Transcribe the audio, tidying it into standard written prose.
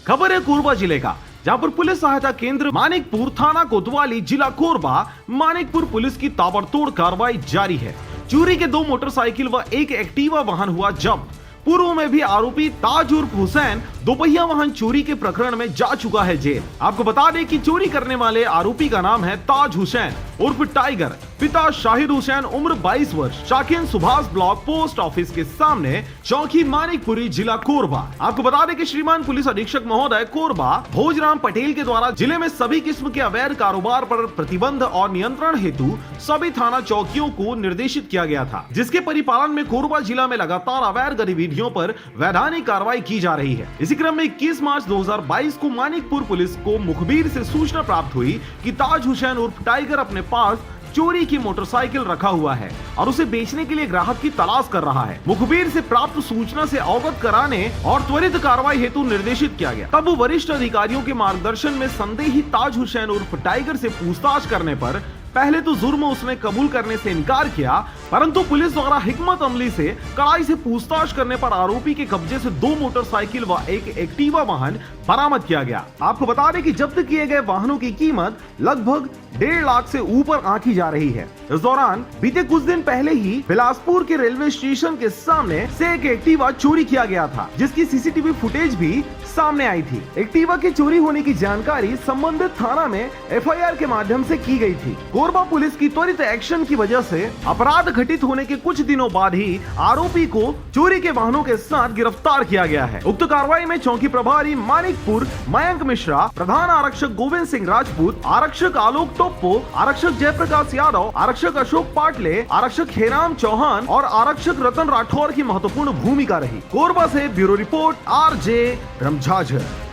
खबर है कोरबा जिले का, जहां पर पुलिस सहायता केंद्र मानिकपुर, थाना कोतवाली, जिला कोरबा, मानिकपुर पुलिस की ताबड़तोड़ कार्रवाई जारी है। चोरी के 2 मोटरसाइकिल व एक एक्टिवा वाहन हुआ जब्त। पूर्व में भी आरोपी ताज उर्फ हुसैन दोपहिया वाहन चोरी के प्रकरण में जा चुका है जेल। आपको बता दें कि चोरी करने वाले आरोपी का नाम है ताज हुसैन उर्फ टाइगर, पिता शाहिद हुसैन, उम्र 22 वर्ष, शाकिन सुभाष ब्लॉक पोस्ट ऑफिस के सामने, चौकी मानिकपुरी, जिला कोरबा। आपको बता दें कि श्रीमान पुलिस अधीक्षक महोदय कोरबा भोजराम पटेल के द्वारा जिले में सभी किस्म के अवैध कारोबार पर प्रतिबंध और नियंत्रण हेतु सभी थाना चौकियों को निर्देशित किया गया था, जिसके परिपालन में कोरबा जिला में लगातार अवैध गतिविधियों पर वैधानिक कार्रवाई की जा रही है। इसी क्रम में 21 मार्च 2022 को मानिकपुर पुलिस को मुखबिर से सूचना प्राप्त हुई कि ताज हुसैन उर्फ टाइगर अपने पास चोरी की मोटरसाइकिल रखा हुआ है और उसे बेचने के लिए ग्राहक की तलाश कर रहा है। मुखबिर से प्राप्त सूचना से अवगत कराने और त्वरित कार्रवाई हेतु निर्देशित किया गया। तब वरिष्ठ अधिकारियों के मार्गदर्शन में संदेही ताज हुसैन उर्फ टाइगर से पूछताछ करने पर पहले तो जुर्म उसने कबूल करने से इनकार किया, परंतु पुलिस द्वारा हिकमत अमली से कड़ाई से पूछताछ करने पर आरोपी के कब्जे से 2 मोटरसाइकिल व एक एक्टिवा वाहन बरामद किया गया। आपको बता दें कि जब्त किए गए वाहनों की कीमत लगभग 1.5 लाख से ऊपर आंकी जा रही है। इस दौरान बीते कुछ दिन पहले ही बिलासपुर के रेलवे स्टेशन के सामने से एक एक्टिवा चोरी किया गया था, जिसकी सीसीटीवी फुटेज भी सामने आई थी। एक्टिवा की चोरी होने की जानकारी संबंधित थाना में एफआईआर के माध्यम से की गई थी। कोरबा पुलिस की त्वरित एक्शन की वजह से अपराध घटित होने के कुछ दिनों बाद ही आरोपी को चोरी के वाहनों के साथ गिरफ्तार किया गया है। उक्त कार्रवाई में चौकी प्रभारी मानिकपुर मयंक मिश्रा, प्रधान आरक्षक गोविंद सिंह राजपूत, आरक्षक आलोक टोप्पो, आरक्षक जयप्रकाश यादव, आरक्षक अशोक पाटले, आरक्षक हेराम चौहान और आरक्षक रतन राठौर की महत्वपूर्ण भूमिका रही। कोरबा से ब्यूरो रिपोर्ट RJ रमझाझर।